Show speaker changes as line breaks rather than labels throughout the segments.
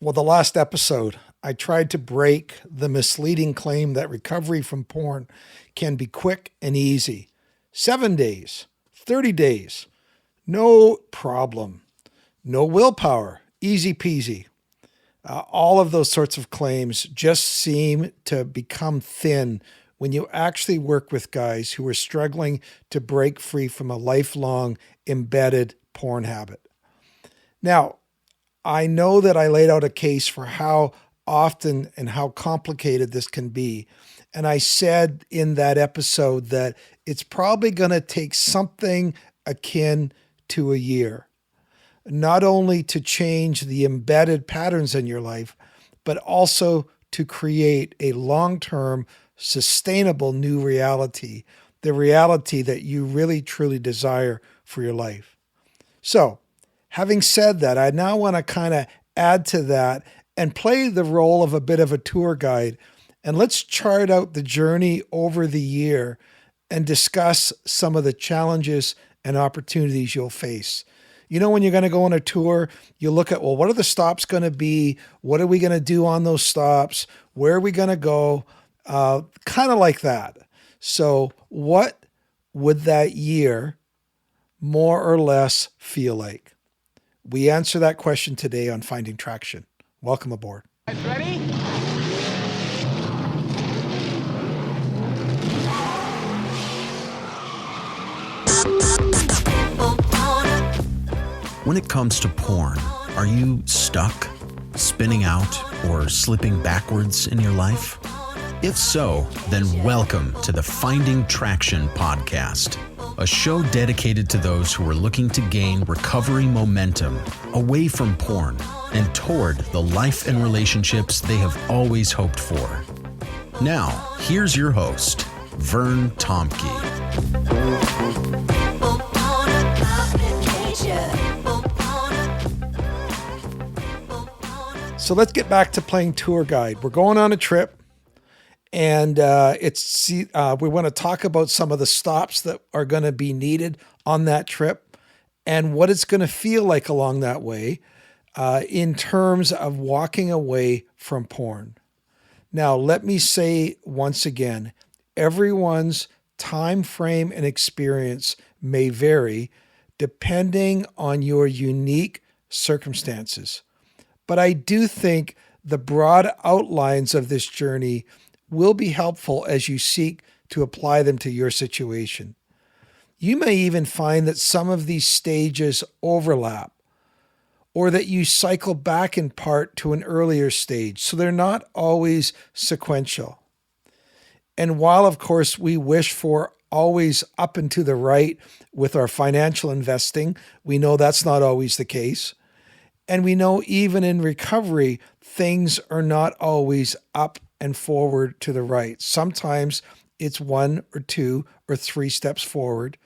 Well, the last episode, I tried to break the misleading claim that recovery from porn can be quick and easy. 7 days, 30 days, no problem, no willpower, easy peasy. All of those sorts of claims just seem to become thin when you actually work with guys who are struggling to break free from a lifelong embedded porn habit. Now, I know that I laid out a case for how often and how complicated this can be. And I said in that episode that it's probably going to take something akin to a year, not only to change the embedded patterns in your life, but also to create a long-term, sustainable new reality, the reality that you really, truly desire for your life. So, having said that, I now want to kind of add to that and play the role of a bit of a tour guide. And let's chart out the journey over the year and discuss some of the challenges and opportunities you'll face. You know, when you're going to go on a tour, you look at, well, what are the stops going to be? What are we going to do on those stops? Where are we going to go? Kind of like that. So what would that year more or less feel like? We answer that question today on Finding Traction. Welcome aboard.
Guys ready?
When it comes to porn, are you stuck, spinning out, or slipping backwards in your life? If so, then welcome to the Finding Traction podcast, a show dedicated to those who are looking to gain recovery momentum away from porn and toward the life and relationships they have always hoped for. Now, here's your host, Vern Tomke.
So let's get back to playing tour guide. We're going on a trip. And we want to talk about some of the stops that are going to be needed on that trip and what it's going to feel like along that way in terms of walking away from porn. Now, let me say once again, everyone's time frame and experience may vary depending on your unique circumstances. But I do think the broad outlines of this journey will be helpful as you seek to apply them to your situation. You may even find that some of these stages overlap or that you cycle back in part to an earlier stage, so they're not always sequential. And while, of course, we wish for always up and to the right with our financial investing, we know that's not always the case. And we know even in recovery, things are not always up and forward to the right. Sometimes it's 1 or 2 or 3 steps forward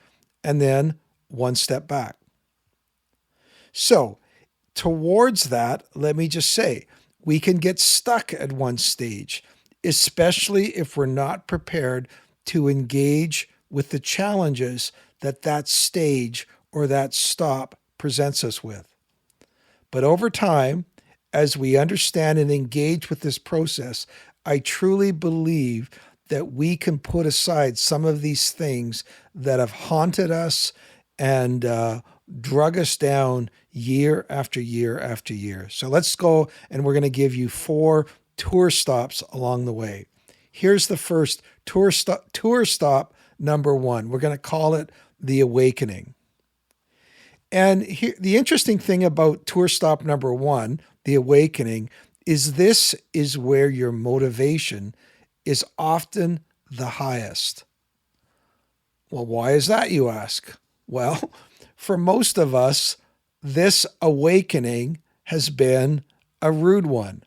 and then 1 step back. So towards that, let me just say, we can get stuck at one stage, especially if we're not prepared to engage with the challenges that that stage or that stop presents us with. But over time, as we understand and engage with this process, I truly believe that we can put aside some of these things that have haunted us and drug us down year after year after year. So let's go, and we're going to give you 4 tour stops along the way. Here's the first tour stop number 1. We're going to call it the awakening. And here, the interesting thing about tour stop number 1, the awakening, is this is where your motivation is often the highest. Well, why is that, you ask? Well, for most of us, this awakening has been a rude one.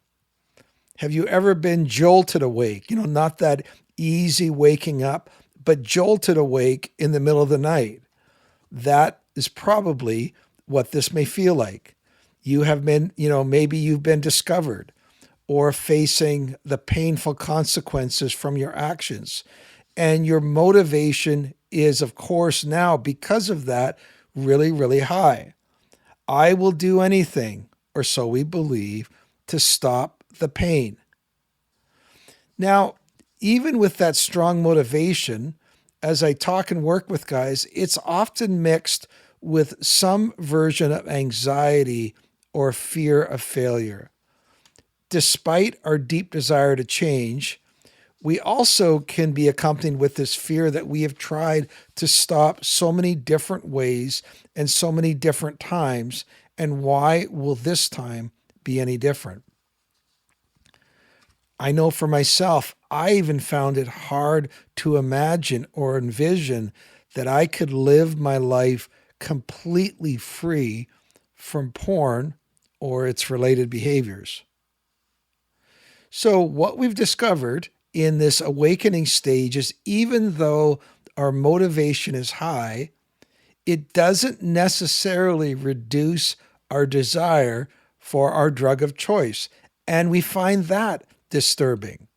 Have you ever been jolted awake? Not that easy waking up, but jolted awake in the middle of the night. That is probably what this may feel like. You have been, maybe you've been discovered or facing the painful consequences from your actions. And your motivation is, of course, now, because of that, really, really high. I will do anything, or so we believe, to stop the pain. Now, even with that strong motivation, as I talk and work with guys, it's often mixed with some version of anxiety or fear of failure. Despite our deep desire to change, we also can be accompanied with this fear that we have tried to stop so many different ways and so many different times, and why will this time be any different? I know for myself, I even found it hard to imagine or envision that I could live my life completely free from porn or its related behaviors. So what we've discovered in this awakening stage is, even though our motivation is high, it doesn't necessarily reduce our desire for our drug of choice. And we find that disturbing,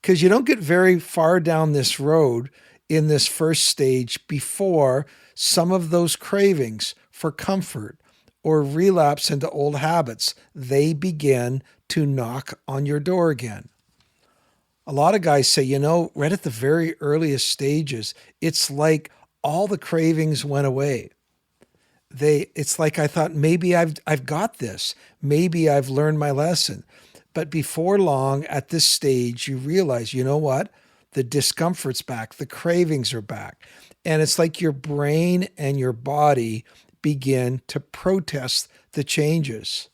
because you don't get very far down this road in this first stage before some of those cravings for comfort or relapse into old habits, they begin to knock on your door again. A lot of guys say, right at the very earliest stages, it's like all the cravings went away. It's like, I thought, maybe I've got this. Maybe I've learned my lesson. But before long, at this stage, you realize, you know what? The discomfort's back. The cravings are back. And it's like your brain and your body begin to protest the changes.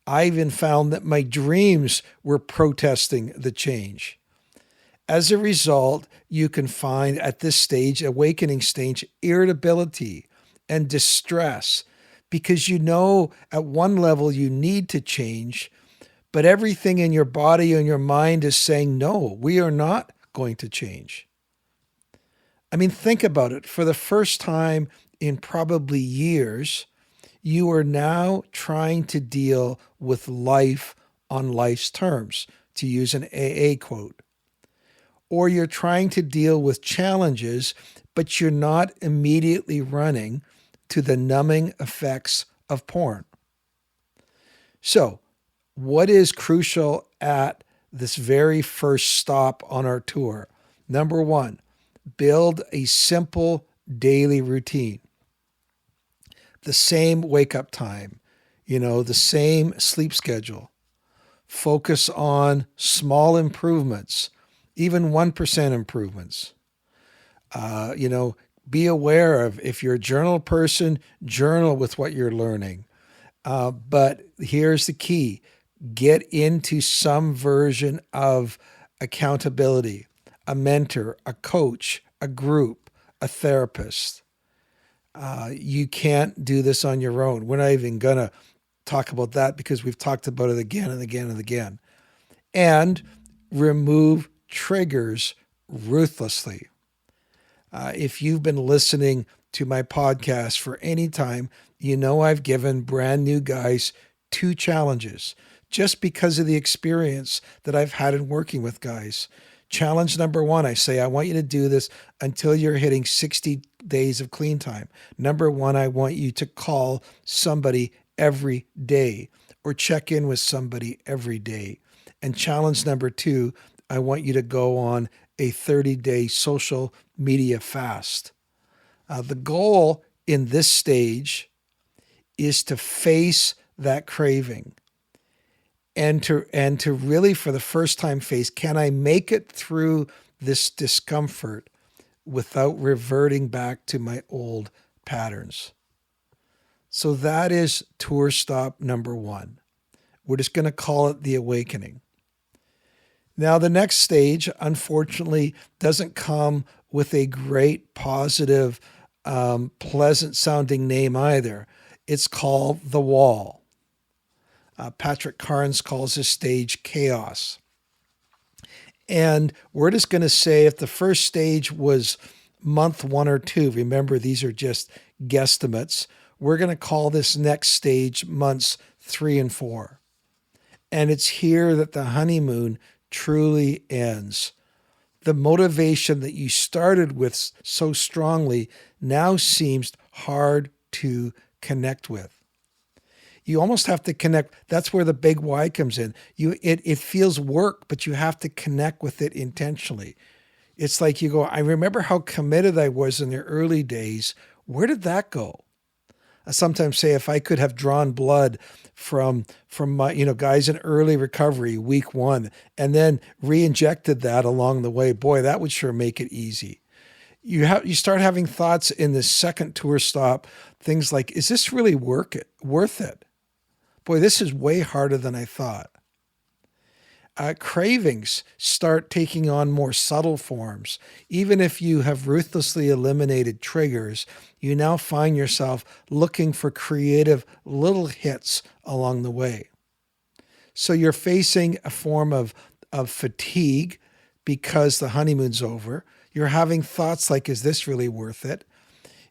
I even found that my dreams were protesting the change. As a result, you can find at this stage, awakening stage, irritability and distress, because at one level you need to change, but everything in your body and your mind is saying, no, we are not going to change. I mean, think about it. For the first time in probably years, you are now trying to deal with life on life's terms, to use an AA quote. Or you're trying to deal with challenges, but you're not immediately running to the numbing effects of porn. So, what is crucial at this very first stop on our tour? Number one, build a simple daily routine. The same wake-up time, the same sleep schedule. Focus on small improvements, even 1% improvements. Be aware of, if you're a journal person, journal with what you're learning. But here's the key. Get into some version of accountability, a mentor, a coach, a group, a therapist. You can't do this on your own. We're not even going to talk about that, because we've talked about it again and again and again. And remove triggers ruthlessly. If you've been listening to my podcast for any time, I've given brand new guys 2 challenges just because of the experience that I've had in working with guys. Challenge number 1, I say, I want you to do this until you're hitting 60 days of clean time. Number 1, I want you to call somebody every day or check in with somebody every day. And challenge number 2, I want you to go on a 30-day social media fast. The goal in this stage is to face that craving and to really, for the first time, face, can I make it through this discomfort without reverting back to my old patterns? So that is tour stop number 1. We're just going to call it the awakening. Now, the next stage, unfortunately, doesn't come with a great, positive, pleasant-sounding name either. It's called the wall. Patrick Carnes calls this stage chaos. And we're just going to say, if the first stage was month 1 or 2, remember, these are just guesstimates, we're going to call this next stage months 3 and 4. And it's here that the honeymoon truly ends. The motivation that you started with so strongly now seems hard to connect with. You almost have to connect. That's where the big why comes in. It feels work, but you have to connect with it intentionally. It's like you go, I remember how committed I was in the early days. Where did that go? I sometimes say if I could have drawn blood from my, guys in early recovery, week one, and then re-injected that along the way, boy, that would sure make it easy. You start having thoughts in the second tour stop, things like, is this really worth it? Boy, this is way harder than I thought. Cravings start taking on more subtle forms. Even if you have ruthlessly eliminated triggers, you now find yourself looking for creative little hits along the way. So you're facing a form of fatigue because the honeymoon's over. You're having thoughts like, is this really worth it?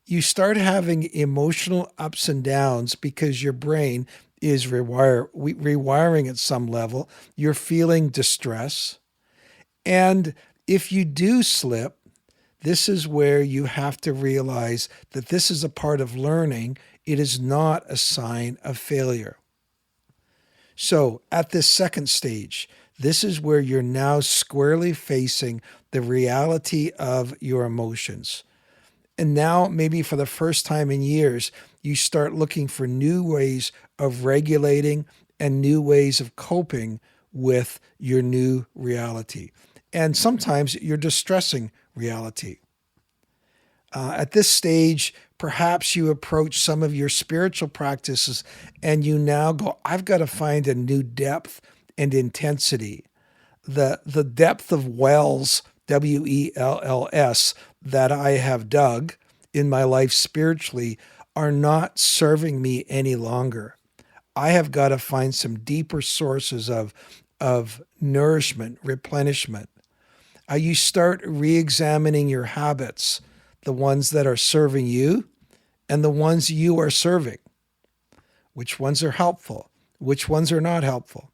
You start having emotional ups and downs because your brain is rewiring at some level. You're feeling distress. And if you do slip, this is where you have to realize that this is a part of learning. It is not a sign of failure. So at this second stage, this is where you're now squarely facing the reality of your emotions. And now, maybe for the first time in years, you start looking for new ways of regulating and new ways of coping with your new reality. And sometimes your distressing reality. At this stage, perhaps you approach some of your spiritual practices and you now go, I've got to find a new depth and intensity. The depth of wells, WELLS, that I have dug in my life spiritually are not serving me any longer. I have got to find some deeper sources of nourishment, replenishment. You start re-examining your habits, the ones that are serving you and the ones you are serving. Which ones are helpful? Which ones are not helpful?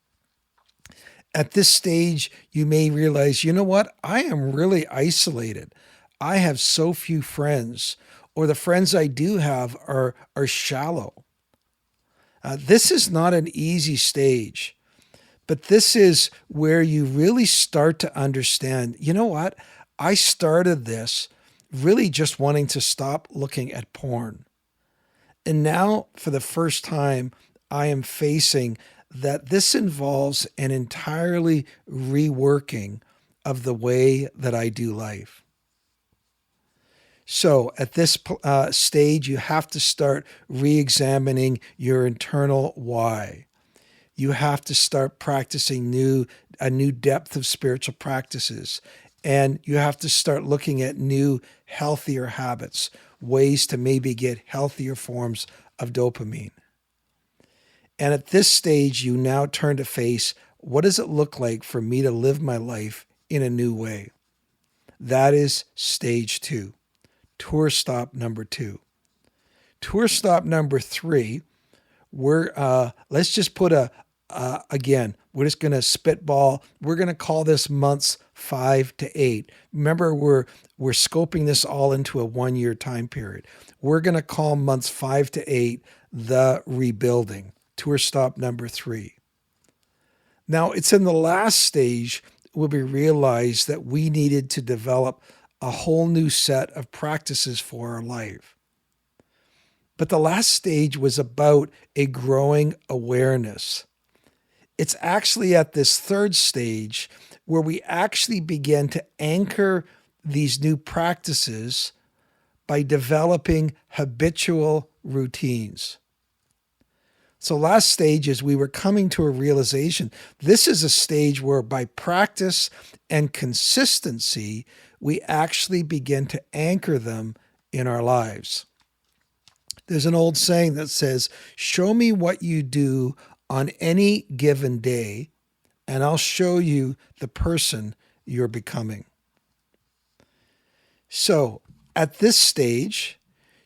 At this stage, you may realize, you know what? I am really isolated. I have so few friends, or the friends I do have are shallow. This is not an easy stage, but this is where you really start to understand, you know what? I started this really just wanting to stop looking at porn. And now, for the first time, I am facing that this involves an entirely reworking of the way that I do life. So at this stage, you have to start re-examining your internal why. You have to start practicing a new depth of spiritual practices. And you have to start looking at new, healthier habits, ways to maybe get healthier forms of dopamine. And at this stage, you now turn to face, what does it look like for me to live my life in a new way? That is stage 2, tour stop number 2. Tour stop number 3, let's just put again, we're just going to spitball. We're going to call this months 5 to 8. Remember, we're scoping this all into a 1-year time period. We're going to call months 5 to 8 the rebuilding. Tour stop number 3. Now, it's in the last stage where we realized that we needed to develop a whole new set of practices for our life. But the last stage was about a growing awareness. It's actually at this third stage where we actually begin to anchor these new practices by developing habitual routines. So last stage is we were coming to a realization. This is a stage where by practice and consistency, we actually begin to anchor them in our lives. There's an old saying that says, show me what you do on any given day, and I'll show you the person you're becoming. So at this stage,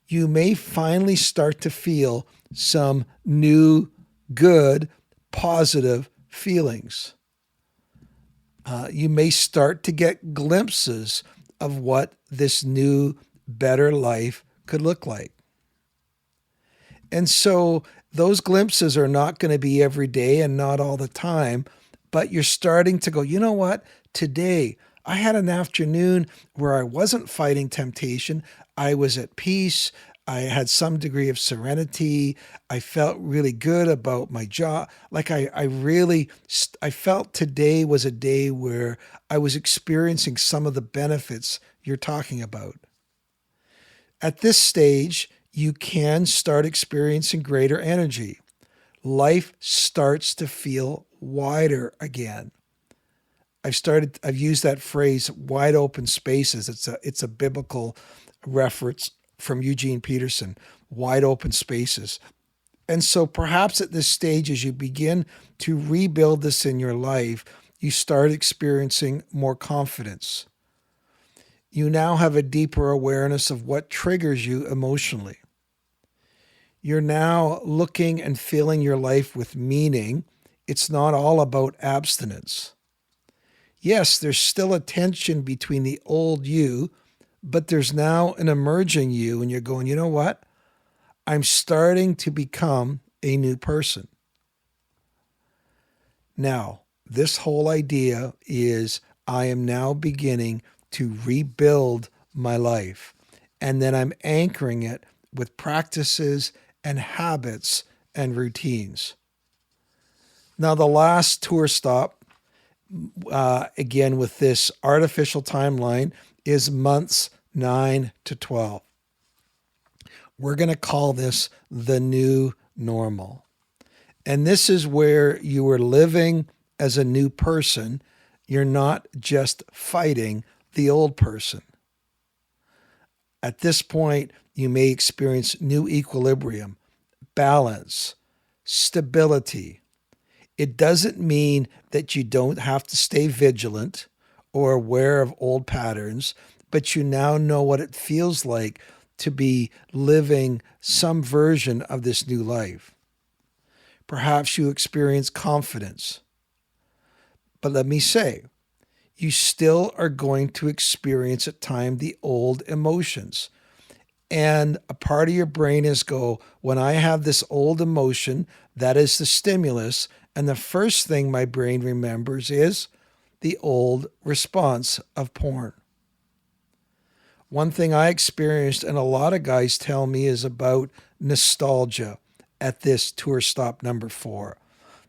you may finally start to feel some new, good, positive feelings. You may start to get glimpses of what this new, better life could look like. And so Those glimpses are not going to be every day and not all the time, but you're starting to go, you know what? Today, I had an afternoon where I wasn't fighting temptation. I was at peace. I had some degree of serenity. I felt really good about my job. Like I felt today was a day where I was experiencing some of the benefits you're talking about. At this stage, you can start experiencing greater energy. Life starts to feel wider again. I've used that phrase wide open spaces. It's a biblical reference from Eugene Peterson, wide open spaces. And so perhaps at this stage, as you begin to rebuild this in your life, you start experiencing more confidence. You now have a deeper awareness of what triggers you emotionally. You're now looking and feeling your life with meaning. It's not all about abstinence. Yes, there's still a tension between the old you, but there's now an emerging you, and you're going, you know what? I'm starting to become a new person. Now, this whole idea is I am now beginning to rebuild my life, and then I'm anchoring it with practices and habits and routines. Now, the last tour stop, again with this artificial timeline, is months 9 to 12. We're going to call this the new normal. And this is where you are living as a new person. You're not just fighting the old person. At this point, you may experience new equilibrium, balance, stability. It doesn't mean that you don't have to stay vigilant or aware of old patterns, but you now know what it feels like to be living some version of this new life. Perhaps you experience confidence. But let me say, you still are going to experience at times the old emotions. And a part of your brain is when I have this old emotion, that is the stimulus. And the first thing my brain remembers is the old response of porn. One thing I experienced, and a lot of guys tell me, is about nostalgia at this tour stop number 4.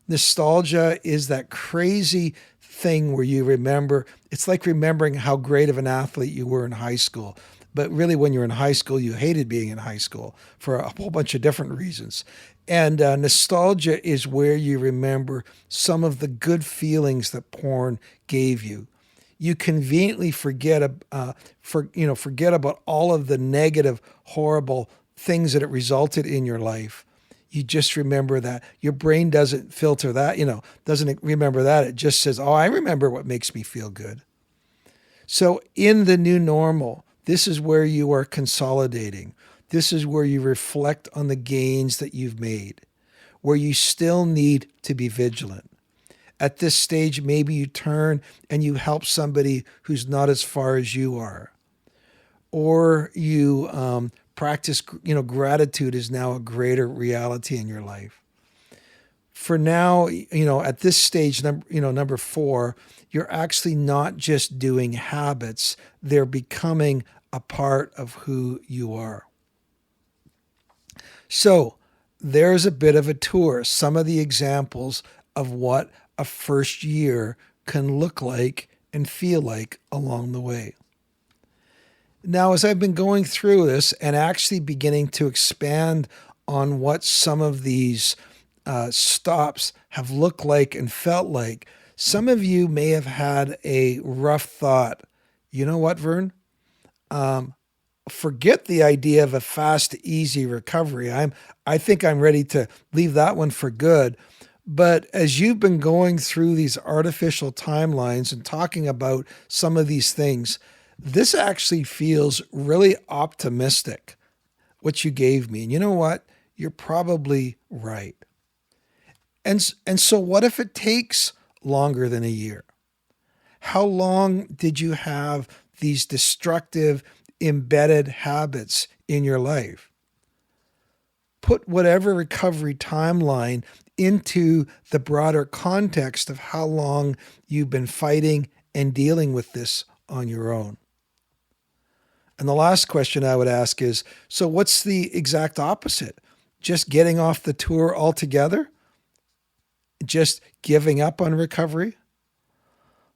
Nostalgia is that crazy thing where you remember, it's like remembering how great of an athlete you were in high school. But really, when you're in high school, you hated being in high school for a whole bunch of different reasons. And nostalgia is where you remember some of the good feelings that porn gave you. You conveniently forget about all of the negative, horrible things that it resulted in your life. You just remember that. Your brain doesn't filter that, doesn't remember that. It just says, oh, I remember what makes me feel good. So in the new normal, this is where you are consolidating. This is where you reflect on the gains that you've made, where you still need to be vigilant. At this stage, maybe you turn and you help somebody who's not as far as you are. Or you practice, gratitude is now a greater reality in your life. For now, at this stage, number 4, you're actually not just doing habits, they're becoming a part of who you are. So there's a bit of a tour, some of the examples of what a first year can look like and feel like along the way. Now, as I've been going through this and actually beginning to expand on what some of these stops have looked like and felt like, some of you may have had a rough thought. You know what, Vern? Forget the idea of a fast, easy recovery. I think I'm ready to leave that one for good. But as you've been going through these artificial timelines and talking about some of these things, this actually feels really optimistic, what you gave me. And you know what? You're probably right. And so what if it takes longer than a year? How long did you have these destructive, embedded habits in your life? put whatever recovery timeline into the broader context of how long you've been fighting and dealing with this on your own. And the last question I would ask is, so what's the exact opposite? Just getting off the tour altogether? Just giving up on recovery?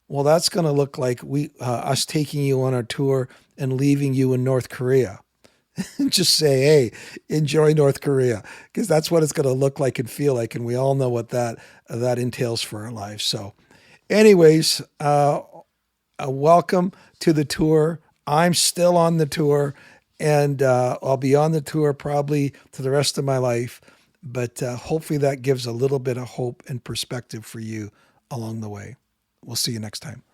Well, that's going to look like us taking you on our tour and leaving you in North Korea. Just say, hey, enjoy North Korea, because that's what it's going to look like and feel like. And we all know what that entails for our lives. So anyways, welcome to the tour. I'm still on the tour, and I'll be on the tour probably to the rest of my life. But hopefully that gives a little bit of hope and perspective for you along the way. We'll see you next time.